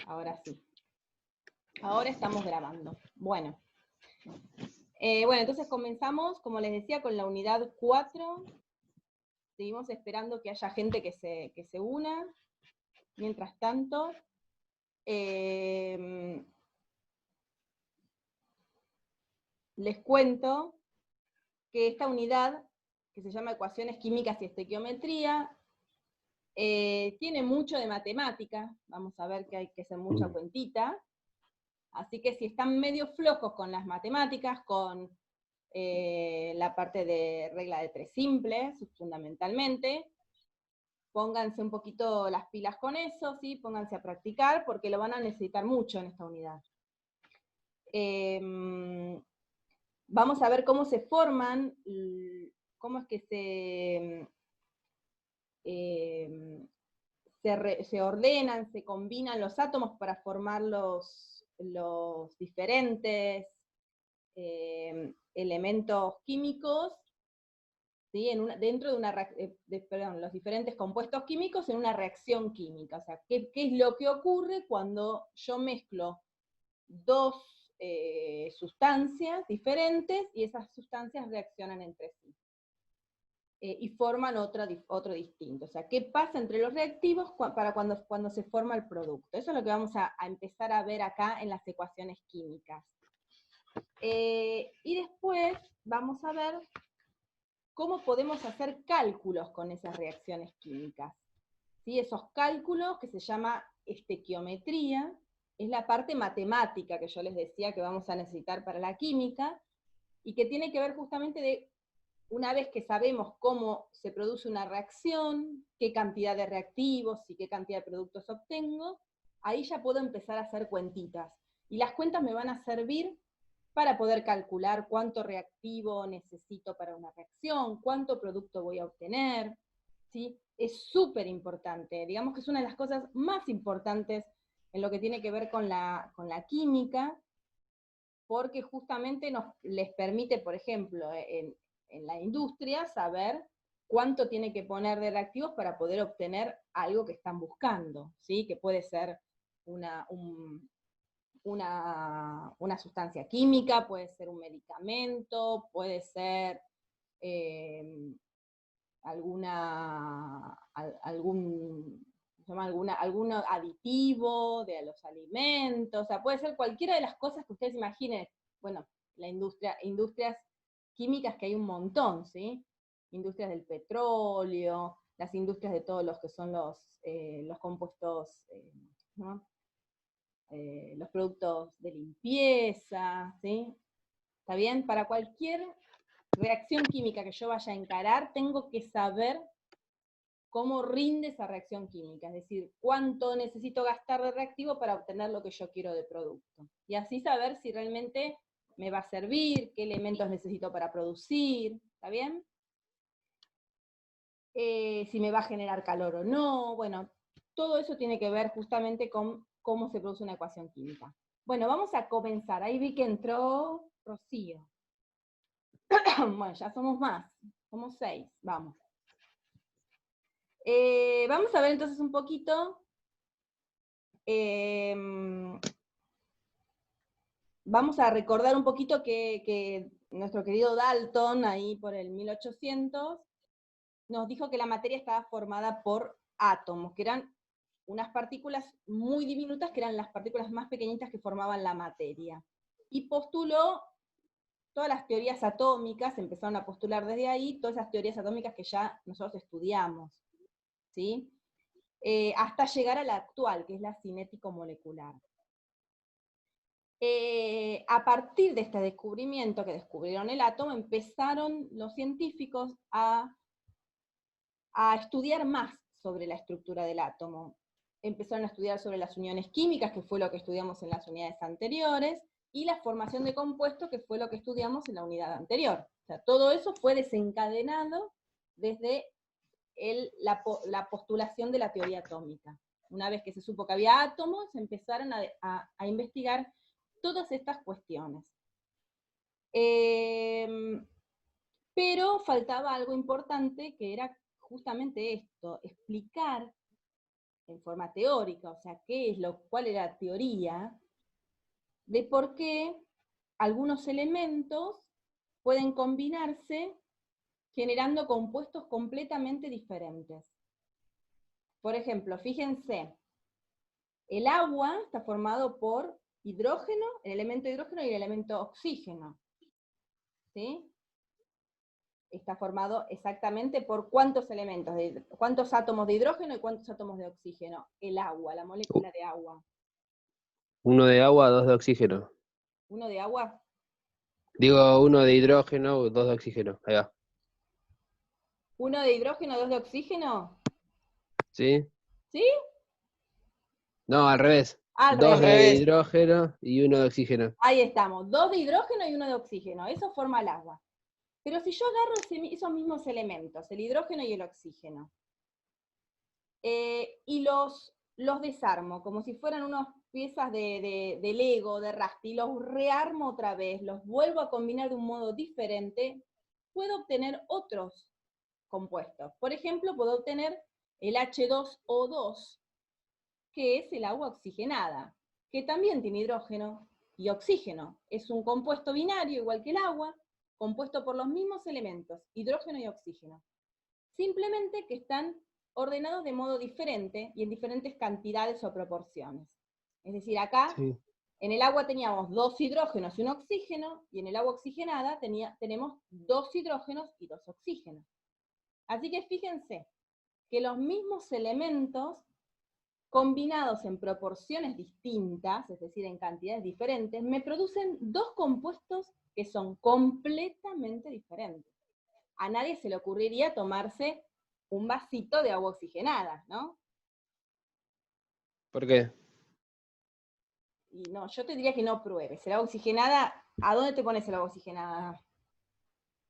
Ahora sí. Ahora estamos grabando. Bueno. Bueno, entonces comenzamos, como les decía, con la unidad 4. Seguimos esperando que haya gente que se una. Mientras tanto, les cuento que esta unidad, que se llama Ecuaciones Químicas y Estequiometría, tiene mucho de matemática. Vamos a ver que hay que hacer mucha cuentita. Así que si están medio flojos con las matemáticas, con la parte de regla de tres simples, fundamentalmente, pónganse un poquito las pilas con eso, ¿sí? Pónganse a practicar, porque lo van a necesitar mucho en esta unidad. Vamos a ver cómo se forman, cómo es que se ordenan, se combinan los átomos para formar los diferentes elementos químicos, ¿sí? Dentro de una los diferentes compuestos químicos en una reacción química. O sea, ¿qué es lo que ocurre cuando yo mezclo dos sustancias diferentes y esas sustancias reaccionan entre sí? Y forman otro distinto. O sea, ¿qué pasa entre los reactivos para cuando se forma el producto? Eso es lo que vamos a empezar a ver acá en las ecuaciones químicas. Y después vamos a ver cómo podemos hacer cálculos con esas reacciones químicas. ¿Sí? Esos cálculos que se llama estequiometría, es la parte matemática que yo les decía que vamos a necesitar para la química, y que tiene que ver justamente de, una vez que sabemos cómo se produce una reacción, qué cantidad de reactivos y qué cantidad de productos obtengo, ahí ya puedo empezar a hacer cuentitas. Y las cuentas me van a servir para poder calcular cuánto reactivo necesito para una reacción, cuánto producto voy a obtener, ¿sí? Es súper importante, digamos que es una de las cosas más importantes en lo que tiene que ver con la química, porque justamente les permite, por ejemplo, en la industria, saber cuánto tiene que poner de reactivos para poder obtener algo que están buscando, ¿sí? Que puede ser una sustancia química, puede ser un medicamento, puede ser algún aditivo de los alimentos, o sea, puede ser cualquiera de las cosas que ustedes imaginen. Bueno, industrias químicas, que hay un montón, ¿sí? Industrias del petróleo, las industrias de todos los que son los compuestos, ¿no? Los productos de limpieza, ¿sí? ¿Está bien? Para cualquier reacción química que yo vaya a encarar, tengo que saber cómo rinde esa reacción química, es decir, cuánto necesito gastar de reactivo para obtener lo que yo quiero de producto. Y así saber si realmente me va a servir, qué elementos necesito para producir, ¿está bien? Si me va a generar calor o no, bueno, todo eso tiene que ver justamente con cómo se produce una ecuación química. Bueno, vamos a comenzar. Ahí vi que entró Rocío. Bueno, ya somos más, somos 6, vamos. Vamos a ver entonces un poquito. Vamos a recordar un poquito que nuestro querido Dalton, ahí por el 1800, nos dijo que la materia estaba formada por átomos, que eran unas partículas muy diminutas, que eran las partículas más pequeñitas que formaban la materia. Y postuló todas las teorías atómicas, empezaron a postular desde ahí, todas esas teorías atómicas que ya nosotros estudiamos, ¿sí? Hasta llegar a la actual, que es la cinético-molecular. A partir de este descubrimiento, que descubrieron el átomo, empezaron los científicos a estudiar más sobre la estructura del átomo. Empezaron a estudiar sobre las uniones químicas, que fue lo que estudiamos en las unidades anteriores, y la formación de compuestos, que fue lo que estudiamos en la unidad anterior. O sea, todo eso fue desencadenado desde la postulación de la teoría atómica. Una vez que se supo que había átomos, empezaron a investigar todas estas cuestiones. Pero faltaba algo importante, que era justamente esto, explicar en forma teórica, o sea, cuál era la teoría de por qué algunos elementos pueden combinarse generando compuestos completamente diferentes. Por ejemplo, fíjense, el agua está formado por hidrógeno, el elemento hidrógeno y el elemento oxígeno. ¿Sí? Está formado exactamente por cuántos elementos, cuántos átomos de hidrógeno y cuántos átomos de oxígeno. El agua, la molécula de agua. Uno de agua, dos de oxígeno. ¿Uno de agua? Digo, uno de hidrógeno, dos de oxígeno. Ahí va. ¿Uno de hidrógeno, dos de oxígeno? ¿Sí? ¿Sí? No, al revés. Al Dos de revés. hidrógeno y uno de oxígeno. Ahí estamos, dos de hidrógeno y uno de oxígeno. Eso forma el agua. Pero si yo agarro esos mismos elementos, el hidrógeno y el oxígeno, y los desarmo como si fueran unas piezas de Lego, de Rasty, los rearmo otra vez, los vuelvo a combinar de un modo diferente, puedo obtener otros compuestos. Por ejemplo, puedo obtener el H2O2, que es el agua oxigenada, que también tiene hidrógeno y oxígeno. Es un compuesto binario, igual que el agua, compuesto por los mismos elementos, hidrógeno y oxígeno. Simplemente que están ordenados de modo diferente y en diferentes cantidades o proporciones. Es decir, acá Sí. en el agua teníamos dos hidrógenos y un oxígeno, y en el agua oxigenada tenemos dos hidrógenos y dos oxígenos. Así que fíjense que los mismos elementos combinados en proporciones distintas, es decir, en cantidades diferentes, me producen dos compuestos que son completamente diferentes. A nadie se le ocurriría tomarse un vasito de agua oxigenada, ¿no? ¿Por qué? Y no, yo te diría que no pruebes. El agua oxigenada, ¿a dónde te pones el agua oxigenada?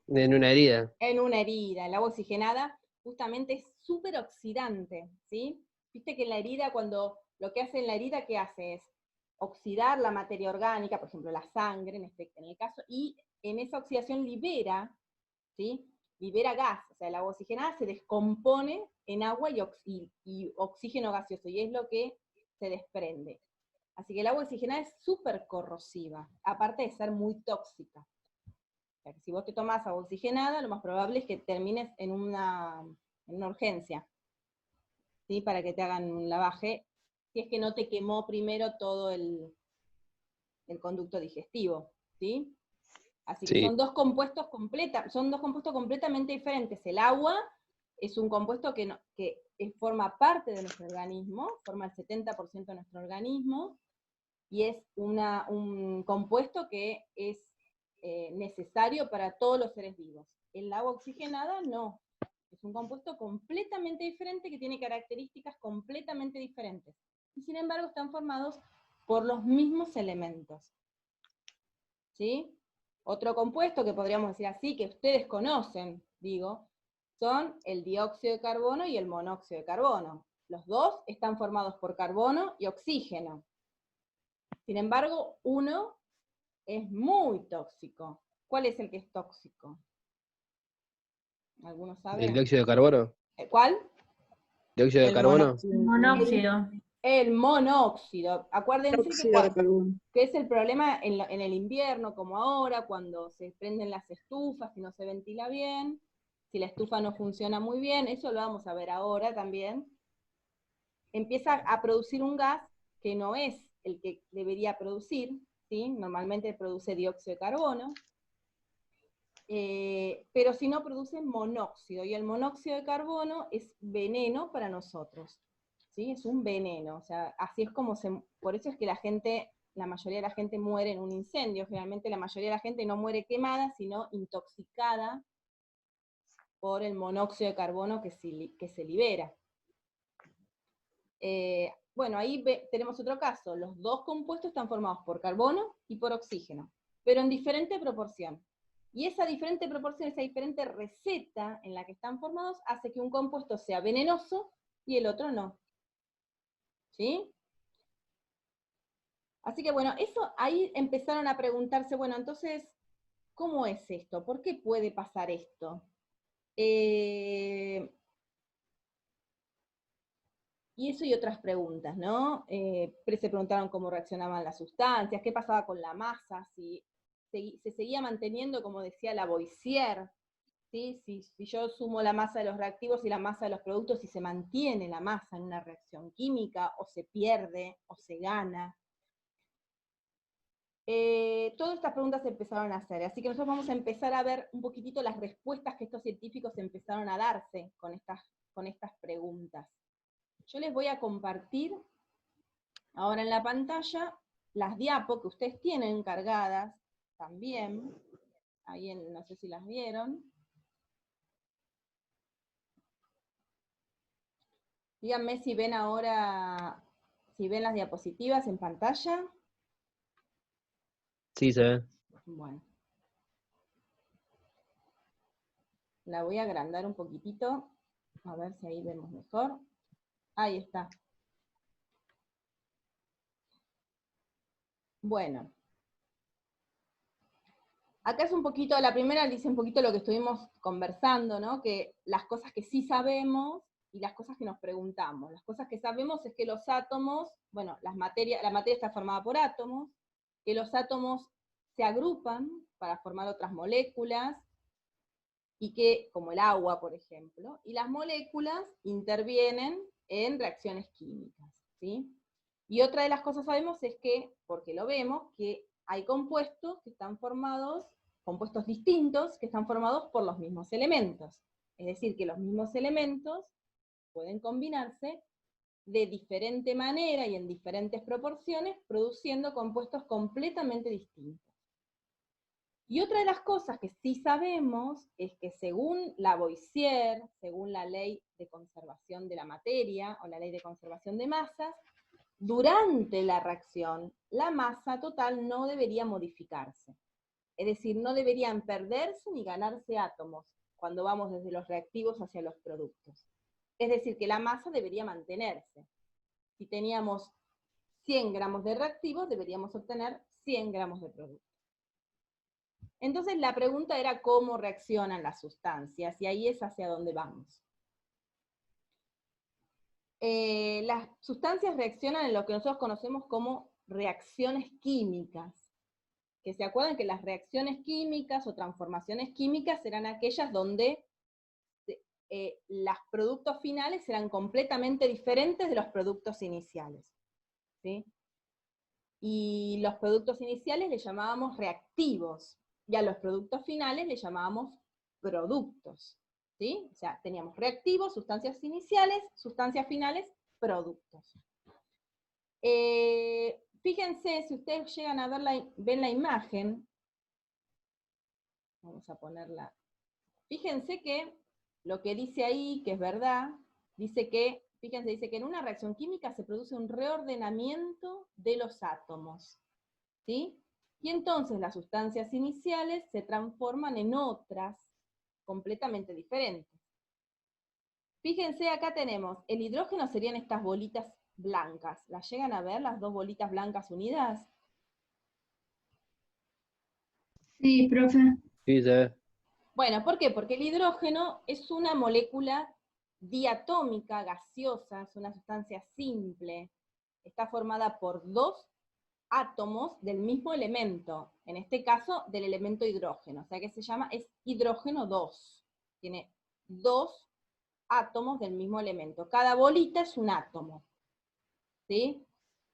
En una herida. En una herida. El agua oxigenada justamente es súper oxidante, ¿sí? Viste que en la herida, cuando lo que hace en la herida, ¿qué hace? Es oxidar la materia orgánica, por ejemplo, la sangre, en el caso, y en esa oxidación libera, ¿sí? Libera gas, o sea, el agua oxigenada se descompone en agua y oxígeno gaseoso, y es lo que se desprende. Así que el agua oxigenada es súper corrosiva, aparte de ser muy tóxica. O sea, que si vos te tomás agua oxigenada, lo más probable es que termines en una urgencia, ¿sí? Para que te hagan un lavaje, si es que no te quemó primero todo el conducto digestivo, ¿sí? Así que Sí. son dos compuestos completamente diferentes. El agua es un compuesto que forma parte de nuestro organismo, forma el 70% de nuestro organismo, y es un compuesto que es necesario para todos los seres vivos. El agua oxigenada no. Es un compuesto completamente diferente que tiene características completamente diferentes. Y sin embargo están formados por los mismos elementos. ¿Sí? Otro compuesto que podríamos decir así, que ustedes conocen, digo, son el dióxido de carbono y el monóxido de carbono. Los dos están formados por carbono y oxígeno. Sin embargo, uno es muy tóxico. ¿Cuál es el que es tóxico? ¿Alguno sabe? ¿El dióxido de carbono? ¿Cuál? ¿Dióxido de El carbono? monóxido. Monóxido. El monóxido. Acuérdense Óxido de carbono. que es el problema en el invierno, como ahora, cuando se prenden las estufas y no se ventila bien, si la estufa no funciona muy bien, eso lo vamos a ver ahora también, empieza a producir un gas que no es el que debería producir, ¿sí? Normalmente produce dióxido de carbono, pero si no produce monóxido, y el monóxido de carbono es veneno para nosotros, ¿sí? Es un veneno, o sea, así es como por eso es que la mayoría de la gente muere en un incendio, generalmente la mayoría de la gente no muere quemada, sino intoxicada por el monóxido de carbono que se libera. Bueno, ahí tenemos otro caso, los dos compuestos están formados por carbono y por oxígeno, pero en diferente proporción. Y esa diferente proporción, esa diferente receta en la que están formados, hace que un compuesto sea venenoso y el otro no. ¿Sí? Así que bueno, ahí empezaron a preguntarse, bueno, entonces, ¿cómo es esto? ¿Por qué puede pasar esto? Y eso y otras preguntas, ¿no? Se preguntaron cómo reaccionaban las sustancias, qué pasaba con la masa, si se seguía manteniendo, como decía Lavoisier, ¿sí? Si yo sumo la masa de los reactivos y la masa de los productos, si se mantiene la masa en una reacción química, o se pierde, o se gana. Todas estas preguntas se empezaron a hacer, así que nosotros vamos a empezar a ver un poquitito las respuestas que estos científicos empezaron a darse con estas preguntas. Yo les voy a compartir ahora en la pantalla las diapos que ustedes tienen cargadas también. Ahí no sé si las vieron. Díganme si ven ahora, si ven las diapositivas en pantalla. Sí, se ve. Bueno. La voy a agrandar un poquitito. A ver si ahí vemos mejor. Ahí está. Bueno. Acá es un poquito, la primera dice un poquito lo que estuvimos conversando, ¿no? Que las cosas que sí sabemos y las cosas que nos preguntamos. Las cosas que sabemos es que los átomos, bueno, la materia está formada por átomos, que los átomos se agrupan para formar otras moléculas, y que, como el agua, por ejemplo, y las moléculas intervienen en reacciones químicas, ¿sí? Y otra de las cosas sabemos es que, porque lo vemos, que hay compuestos que están formados, compuestos distintos, que están formados por los mismos elementos. Es decir, que los mismos elementos pueden combinarse de diferente manera y en diferentes proporciones, produciendo compuestos completamente distintos. Y otra de las cosas que sí sabemos es que según Lavoisier, según la ley de conservación de la materia o la ley de conservación de masas, durante la reacción la masa total no debería modificarse. Es decir, no deberían perderse ni ganarse átomos cuando vamos desde los reactivos hacia los productos. Es decir, que la masa debería mantenerse. Si teníamos 100 gramos de reactivos, deberíamos obtener 100 gramos de producto. Entonces la pregunta era cómo reaccionan las sustancias, y ahí es hacia dónde vamos. Las sustancias reaccionan en lo que nosotros conocemos como reacciones químicas, que se acuerdan que las reacciones químicas o transformaciones químicas eran aquellas donde los productos finales eran completamente diferentes de los productos iniciales, ¿sí? Y los productos iniciales les llamábamos reactivos, y a los productos finales les llamábamos productos, ¿sí? O sea, teníamos reactivos, sustancias iniciales, sustancias finales, productos. Fíjense, si ustedes llegan a ver ven la imagen, vamos a ponerla, fíjense que lo que dice ahí, que es verdad, dice que, fíjense, dice que en una reacción química se produce un reordenamiento de los átomos, ¿sí? Y entonces las sustancias iniciales se transforman en otras completamente diferentes. Fíjense, acá tenemos, el hidrógeno serían estas bolitas blancas. ¿Las llegan a ver, las dos bolitas blancas unidas? Sí, profe. Sí, se ve. Bueno, ¿por qué? Porque el hidrógeno es una molécula diatómica, gaseosa, es una sustancia simple. Está formada por dos átomos del mismo elemento, en este caso del elemento hidrógeno, o sea que es hidrógeno 2, tiene dos átomos del mismo elemento, cada bolita es un átomo, ¿sí?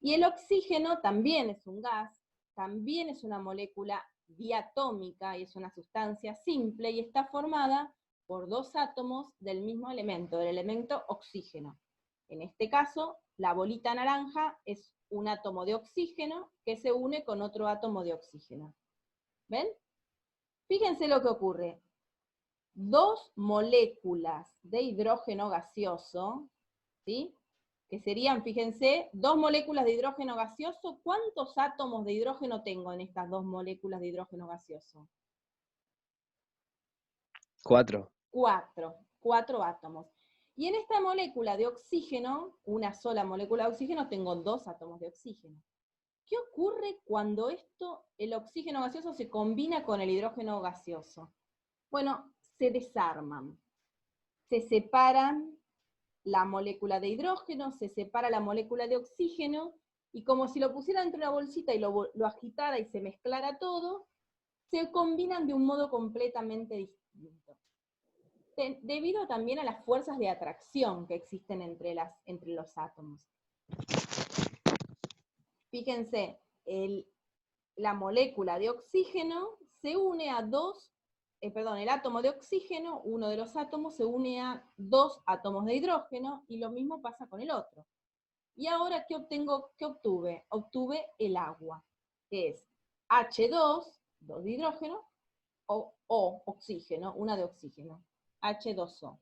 Y el oxígeno también es un gas, también es una molécula diatómica y es una sustancia simple y está formada por dos átomos del mismo elemento, del elemento oxígeno. En este caso, la bolita naranja es un átomo de oxígeno que se une con otro átomo de oxígeno. ¿Ven? Fíjense lo que ocurre. Dos moléculas de hidrógeno gaseoso, ¿sí? Que serían, fíjense, dos moléculas de hidrógeno gaseoso. ¿Cuántos átomos de hidrógeno tengo en estas dos moléculas de hidrógeno gaseoso? 4. Cuatro átomos. Y en esta molécula de oxígeno, una sola molécula de oxígeno, tengo dos átomos de oxígeno. ¿Qué ocurre cuando el oxígeno gaseoso se combina con el hidrógeno gaseoso? Bueno, se desarman, se separan la molécula de hidrógeno, se separa la molécula de oxígeno, y como si lo pusiera dentro de una bolsita y lo agitara y se mezclara todo, se combinan de un modo completamente distinto. Debido también a las fuerzas de atracción que existen entre los átomos. Fíjense, la molécula de oxígeno se une a el átomo de oxígeno, uno de los átomos, se une a 2 átomos de hidrógeno, y lo mismo pasa con el otro. Y ahora, ¿qué obtuve? Obtuve el agua, que es H2, 2 de hidrógeno, o oxígeno, una de oxígeno, H2O.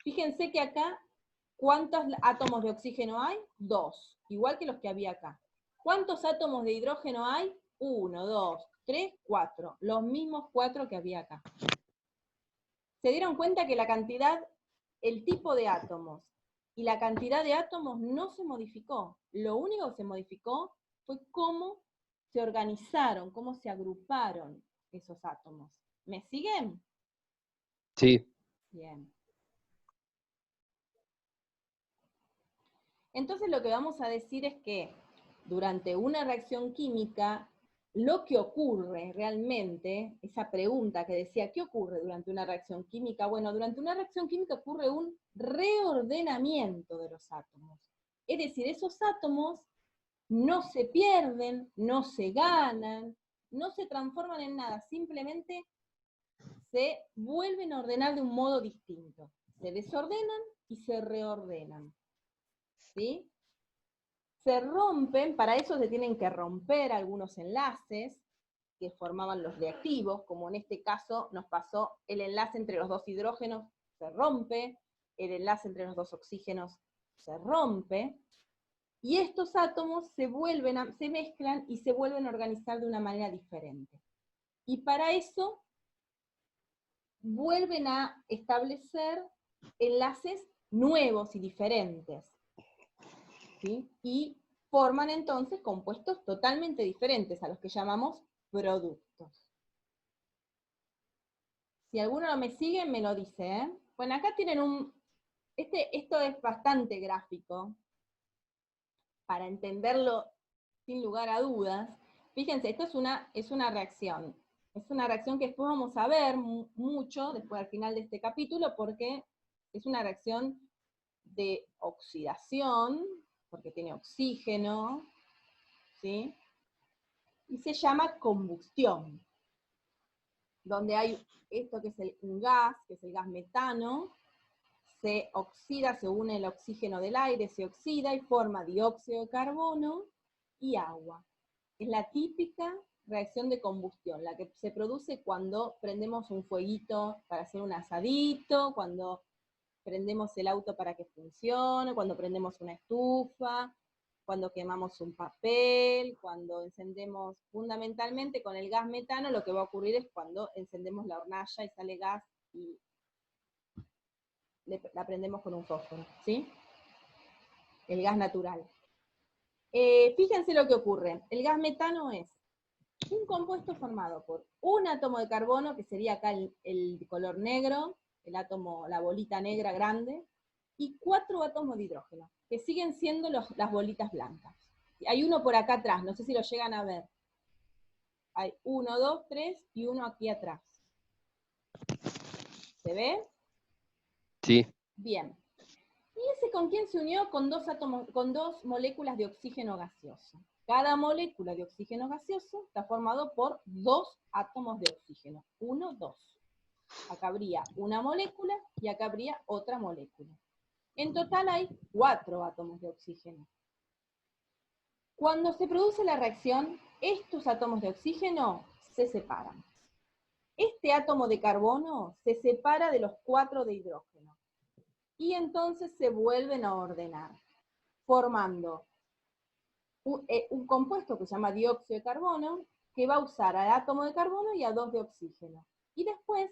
Fíjense que acá, ¿cuántos átomos de oxígeno hay? 2, igual que los que había acá. ¿Cuántos átomos de hidrógeno hay? 1, 2, 3, 4, los mismos 4 que había acá. ¿Se dieron cuenta que la cantidad, el tipo de átomos y la cantidad de átomos no se modificó? Lo único que se modificó fue cómo se organizaron, cómo se agruparon esos átomos. ¿Me siguen? Sí. Bien. Entonces lo que vamos a decir es que durante una reacción química, lo que ocurre realmente, esa pregunta que decía, ¿qué ocurre durante una reacción química? Bueno, durante una reacción química ocurre un reordenamiento de los átomos. Es decir, esos átomos no se pierden, no se ganan, no se transforman en nada, simplemente se vuelven a ordenar de un modo distinto. Se desordenan y se reordenan. ¿Sí? Se rompen, para eso se tienen que romper algunos enlaces que formaban los reactivos, como en este caso nos pasó el enlace entre los 2 hidrógenos, se rompe, el enlace entre los 2 oxígenos se rompe, y estos átomos se mezclan y se vuelven a organizar de una manera diferente. Y para eso vuelven a establecer enlaces nuevos y diferentes, ¿sí? Y forman entonces compuestos totalmente diferentes a los que llamamos productos. Si alguno no me sigue, me lo dice, ¿eh? Bueno, acá tienen esto es bastante gráfico, para entenderlo sin lugar a dudas. Fíjense, esto es una reacción. Es una reacción que después vamos a ver mucho, después al final de este capítulo, porque es una reacción de oxidación, porque tiene oxígeno, ¿sí? Y se llama combustión, donde hay esto que es un gas, que es el gas metano, se oxida, se une el oxígeno del aire, se oxida y forma dióxido de carbono y agua. Es la típica reacción de combustión, la que se produce cuando prendemos un fueguito para hacer un asadito, cuando prendemos el auto para que funcione, cuando prendemos una estufa, cuando quemamos un papel, cuando encendemos, fundamentalmente con el gas metano, lo que va a ocurrir es cuando encendemos la hornalla y sale gas y la prendemos con un fósforo, ¿sí? El gas natural. Fíjense lo que ocurre. El gas metano es un compuesto formado por un átomo de carbono, que sería acá el color negro, el átomo, la bolita negra grande, y 4 átomos de hidrógeno, que siguen siendo las bolitas blancas. Hay uno por acá atrás, no sé si lo llegan a ver. Hay 1, 2, 3 y uno aquí atrás. ¿Se ve? Sí. Bien. ¿Y ese con quién se unió? Con 2 moléculas de oxígeno gaseoso. Cada molécula de oxígeno gaseoso está formado por 2 átomos de oxígeno. 1, 2. Acá habría una molécula y acá habría otra molécula. En total hay 4 átomos de oxígeno. Cuando se produce la reacción, estos átomos de oxígeno se separan. Este átomo de carbono se separa de los 4 de hidrógeno. Y entonces se vuelven a ordenar, formando un compuesto que se llama dióxido de carbono, que va a usar al átomo de carbono y a 2 de oxígeno. Y después,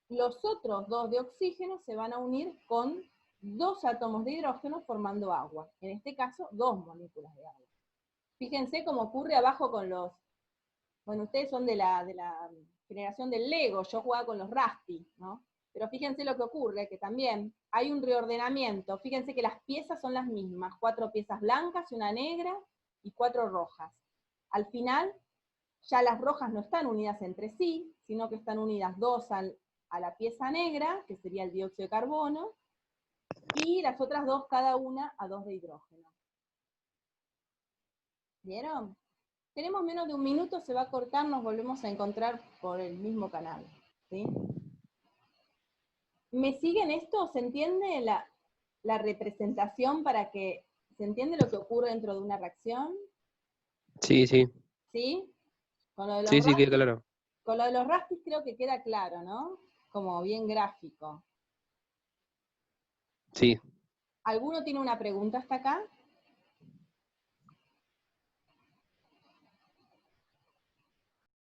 los otros 2 de oxígeno se van a unir con 2 átomos de hidrógeno formando agua. En este caso, 2 moléculas de agua. Fíjense cómo ocurre abajo con los... Bueno, ustedes son de la generación del Lego, yo jugaba con los Rusty, ¿no? Pero fíjense lo que ocurre, que también hay un reordenamiento. Fíjense que las piezas son las mismas, 4 piezas blancas y una negra y 4 rojas. Al final, ya las rojas no están unidas entre sí, sino que están unidas 2 a la pieza negra, que sería el dióxido de carbono, y las otras 2 cada una a 2 de hidrógeno. ¿Vieron? Tenemos menos de un minuto, se va a cortar, nos volvemos a encontrar por el mismo canal. ¿Sí? ¿Me siguen esto? ¿Se entiende la representación para que se entiende lo que ocurre dentro de una reacción? Sí, sí. ¿Sí? Con lo de los Sí, sí, queda rastis, claro. con lo de los rastis creo que queda claro, ¿no? Como bien gráfico. Sí. ¿Alguno tiene una pregunta hasta acá?